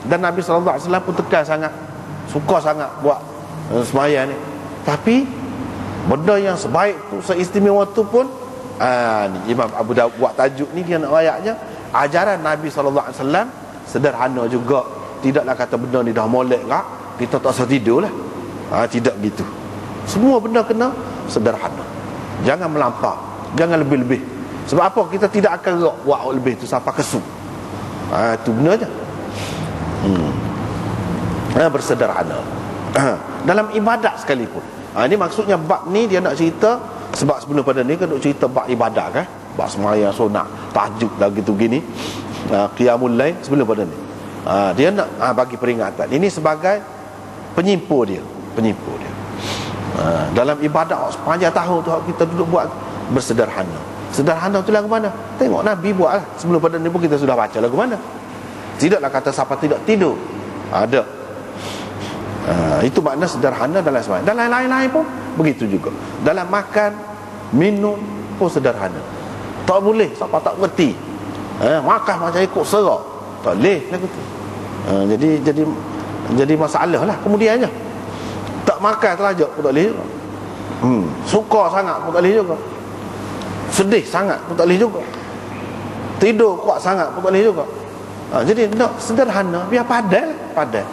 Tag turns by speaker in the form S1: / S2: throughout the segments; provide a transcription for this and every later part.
S1: Dan Nabi SAW pun tekan sangat, suka sangat buat sembahyang ni. Tapi benda yang sebaik tu, seistimewa tu pun ni Imam Abu Dawud buat tajuk ni, dia nak ayatnya ajaran Nabi SAW sederhana juga. Tidaklah kata benda ni dah molek kah, kita tak usah tidur lah. Tidak gitu. Semua benda kena sederhana, jangan melampau, jangan lebih-lebih. Sebab apa? Kita tidak akan buat lebih tu sampai kesu. Itu benarnya. Bersederhana dalam ibadat sekalipun. Ini maksudnya bab ni dia nak cerita. Sebab sebelum pada ni kan nak cerita bab ibadat kan, bab sembahyang sunat, tahajud dah gitu gini, qiyamul lail. Sebelum pada ni dia nak bagi peringatan. Ini sebagai penyimpul dia. Dalam ibadat sepanjang tahun tu kita duduk buat bersederhana. Sederhana tu lagu mana? Tengok Nabi buat lah. Sebelum pada ni pun kita sudah baca lagu mana. Tidaklah kata siapa tidak tidur. Ada. Itu makna sederhana dalam sembahyang. Dalam lain-lain pun begitu juga. Dalam makan, minum pun sederhana. Tak boleh siapa tak berhenti. Makan macam ikut serak. Tak boleh lagu tu. Jadi masalah lah kemudiannya. Tak makan terlajak pun tak boleh juga. Suka sangat pun tak boleh juga. Sedih sangat pun tak boleh juga. Tidur kuat sangat pun tak boleh juga. Jadi nak sederhana, biar padat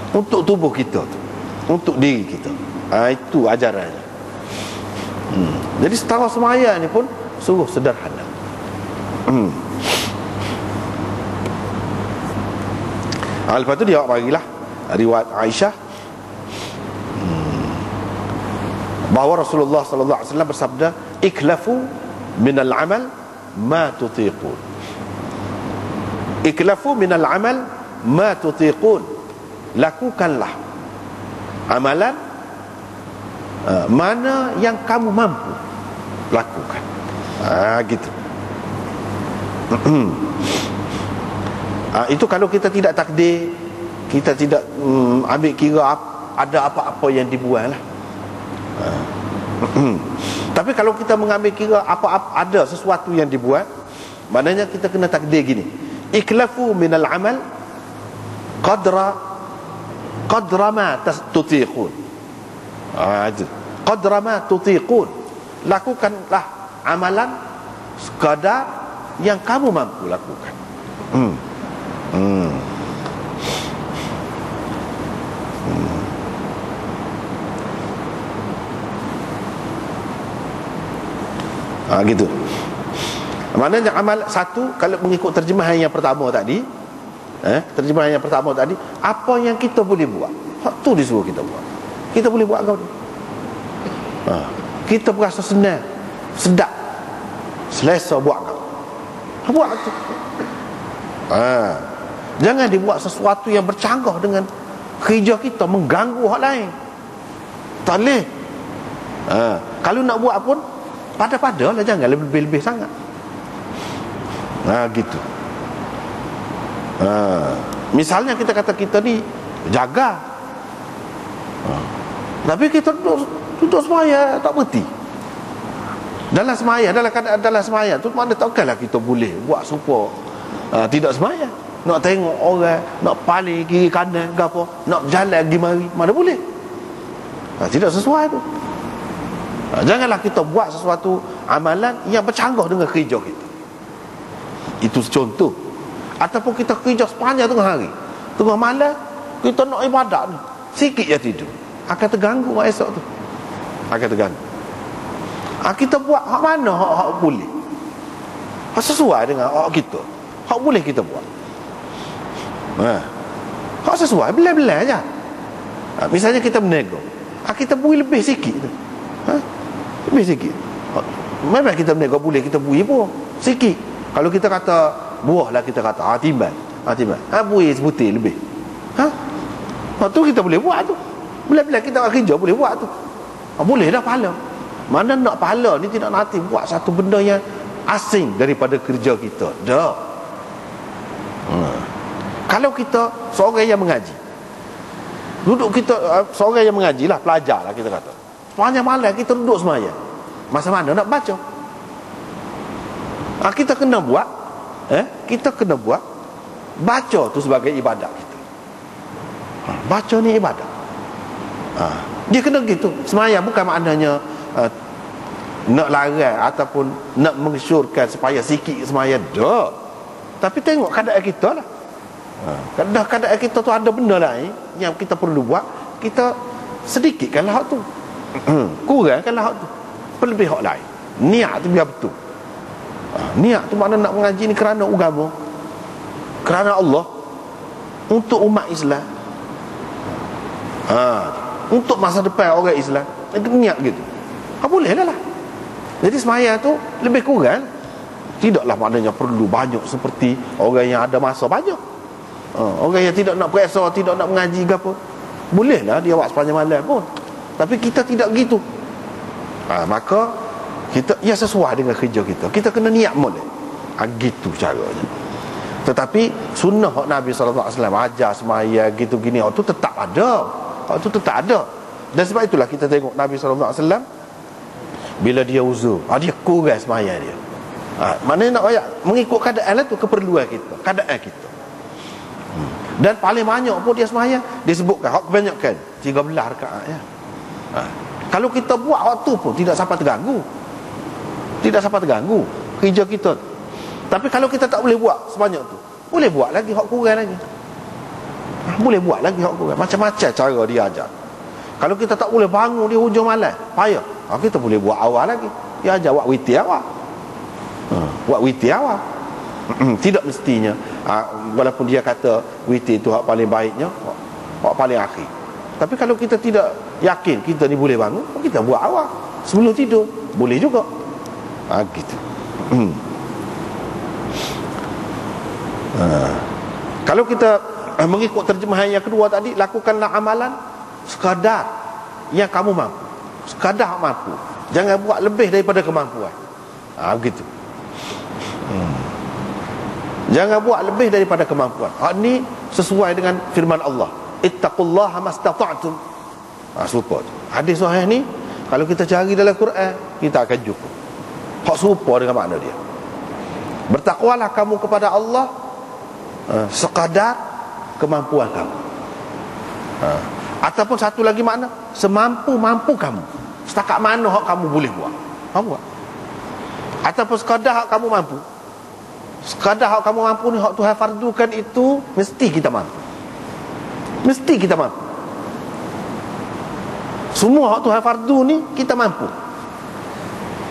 S1: untuk tubuh kita tu, untuk diri kita. Itu ajarannya. Jadi setara sembahyang ni pun suruh sederhana. Lepas tu dia bagilah riwayat Aisyah bahawa Rasulullah sallallahu alaihi wasallam bersabda, iklafu minal amal ma tutiqun. Iklafu minal amal ma tutiqun. Lakukanlah amalan mana yang kamu mampu lakukan. Gitu. Itu kalau kita tidak takdir, kita tidak ambil kira ada apa-apa yang dibuat lah. Tapi kalau kita mengambil kira apa-apa ada sesuatu yang dibuat, maknanya kita kena takdir gini, iklafu minal amal qadra ma tutiqun. Qadra ma tutiqun. Lakukanlah amalan sekadar yang kamu mampu lakukan. Gitu. Maknanya amal satu, kalau mengikut terjemahan yang pertama tadi, terjemahan yang pertama tadi, apa yang kita boleh buat, hak tu disuruh kita buat. Kita boleh buat kau ni. Kita berasa senang, sedap, selesa buat kau, buat tu. Jangan dibuat sesuatu yang bercanggah dengan kerja kita, mengganggu orang lain. Tak boleh. Kalau nak buat pun pada-pada lah, jangan lebih-lebih sangat. Gitu. Misalnya kita kata kita ni jaga, tapi kita duduk sembahyang tak berhenti. Dalam sembahyang, dalam sembahyang tu mana takkanlah kita boleh buat supaya tidak sembahyang. Nak tengok orang, nak paling kiri kanan ke apa, nak berjalan pergi mari, mana boleh. Tidak sesuai tu. Janganlah kita buat sesuatu amalan yang bercanggah dengan kerja kita. Itu contoh. Ataupun kita kerja sepanjang tengah hari, tengah malam kita nak ibadat ni, sikit je tidur, akan terganggu esok tu. Akan terganggu. Kita buat hak mana hak boleh, hak sesuai dengan hak kita, hak boleh kita buat. Hak sesuai, belah-belah je. Misalnya kita berniaga, kita beri lebih sikit tu. Lebih sikit. Memang kita berniaga boleh kita beri pun sikit. Kalau kita kata buah lah, kita kata timbang, beri sebutir lebih. Tu kita boleh buat tu. Bila-bila kita kerja boleh buat tu. Boleh dah pahala. Mana nak pahala ni tidak nanti buat satu benda yang asing daripada kerja kita. Dah. Kalau kita seorang yang mengaji, duduk kita seorang yang mengaji lah, pelajar lah kita kata, sepanjang malam kita duduk sembahyang, masa mana nak baca? Kita kena buat kita kena buat baca tu sebagai ibadat kita. Baca ni ibadat. Dia kena gitu. Sembahyang bukan maknanya nak larang ataupun nak mengesyorkan supaya sikit sembahyang. Dah. Tapi tengok keadaan kita lah. Keadaan kita tu ada benda lain yang kita perlu buat, kita sedikitkanlah hak tu. Kurangkanlah hak tu. Pelebih hak lain. Niat tu biar betul. Niat tu makna nak mengaji ni kerana agama, kerana Allah, untuk umat Islam, untuk masa depan orang Islam. Itu niat gitu. Boleh lah. Jadi sembahyang tu lebih kurang. Tidaklah maknanya perlu banyak seperti orang yang ada masa banyak. Orang yang tidak nak periksa, tidak nak mengaji ke apa, bolehlah dia buat sepanjang malam pun. Tapi kita tidak gitu. Maka kita, ya sesuai dengan kerja kita. Kita kena niat molek. Gitu caranya. Tetapi sunnah Nabi SAW ajar sembahyang gitu gini, tu tetap ada. Tu tetap ada. Dan sebab itulah kita tengok Nabi SAW bila dia uzur, dia kurang sembahyang dia. Maknanya nak ayat mengikut keadaan lah tu, keperluan kita, keadaan kita. Dan paling banyak pun dia sembahyang, dia sebutkan hak kebanyakan 13 rakaat ya. Kalau kita buat waktu pun tidak sampai terganggu. Tidak sampai terganggu kerja kita. Tapi kalau kita tak boleh buat sebanyak tu, boleh buat lagi hak kurang lagi. Boleh buat lagi hak kurang. Macam-macam cara dia ajar. Kalau kita tak boleh bangun di hujung malam, payah, kita boleh buat awal lagi. Dia ajar buat witir awal. Buat witir awal. Tidak mestinya walaupun dia kata witir itu hak paling baiknya, hak paling akhir. Tapi kalau kita tidak yakin kita ni boleh bangun, kita buat awal sebelum tidur, boleh juga. Gitu. Kalau kita mengikut terjemahan yang kedua tadi, lakukanlah amalan sekadar yang kamu mampu. Sekadar mampu. Jangan buat lebih daripada kemampuan. Begitu. Jangan buat lebih daripada kemampuan. Ini sesuai dengan firman Allah, ittaqullaha mastata'tum. Serupa tu. Hadis sahih ni kalau kita cari dalam Quran, kita akan jumpa hak serupa dengan makna dia. Bertakwalah kamu kepada Allah sekadar kemampuan kamu. Ataupun satu lagi makna, semampu-mampu kamu. Setakat mana hak kamu boleh buat, buat. Ataupun sekadar hak kamu mampu. Sekadar hak kamu mampu ni, hak Tuhan fardukan itu mesti kita mampu. Mesti kita mampu. Semua hak Tuhan fardu ni kita mampu.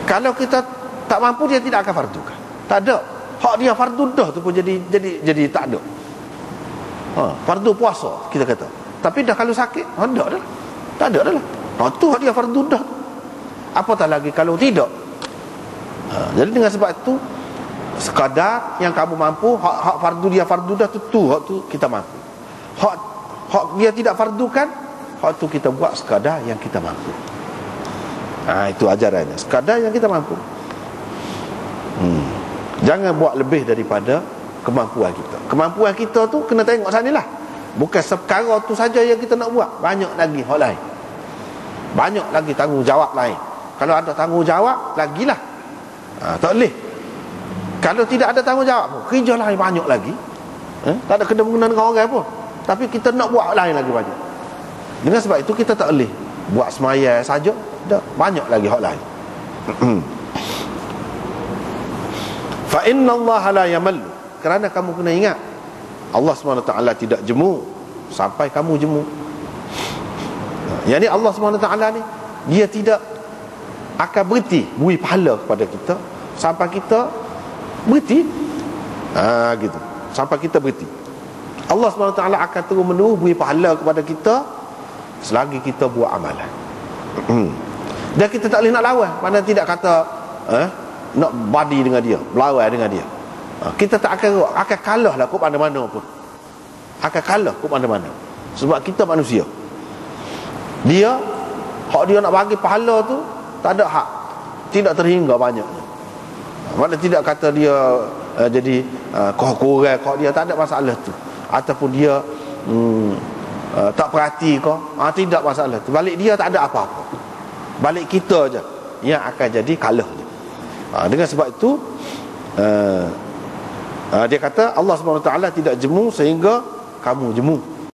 S1: Kalau kita tak mampu, dia tidak akan fardukan. Tak ada. Hak dia fardu dah tu pun jadi tak ada. Fardu puasa kita kata. Tapi dah kalau sakit, ada dah. Tak ada dah lah. Tu hak dia fardu dah. Apatah lagi kalau tidak. Jadi dengan sebab itu, sekadar yang kamu mampu, hak fardu dia fardu dah tu hak tu kita mampu. Hak dia tidak fardukan, hak tu kita buat sekadar yang kita mampu. Itu ajarannya, sekadar yang kita mampu. Jangan buat lebih daripada kemampuan kita. Kemampuan kita tu kena tengok sanilah. Bukan seperkara tu saja yang kita nak buat, banyak lagi hal lain. Banyak lagi tanggungjawab lain. Kalau ada tanggungjawab, lagilah. Tak boleh. Kalau tidak ada tanggungjawab pun, kerja lain banyak lagi. Tak ada kena-mengena dengan orang pun, tapi kita nak buat lain lagi banyak. Dengan sebab itu kita tak boleh buat semaya saja, dah banyak lagi hak lain. Fa inna Allah la yamallu, kerana kamu kena ingat Allah SWT tidak jemu sampai kamu jemu. Yang ni Allah SWT ni, dia tidak akan berhenti beri pahala kepada kita sampai kita berhenti. Gitu. Sampai kita berhenti. Allah SWT akan terus menerus beri pahala kepada kita selagi kita buat amalan. Dan kita tak boleh nak lawan. Mana tidak kata nak badi dengan dia, berlawan dengan dia. Kita tak akan kalah lah ke mana-mana pun. Akan kalah ke mana-mana. Sebab kita manusia. Dia, hak dia nak bagi pahala tu tak ada hak, tidak terhingga banyaknya. Mana tidak kata dia jadi kurang kau dia, tak ada masalah tu. Ataupun dia tak perhati kau, tidak masalah tu. Balik dia tak ada apa-apa. Balik kita je yang akan jadi kalah. Dengan sebab itu Dia kata Allah SWT tidak jemu sehingga kamu jemu.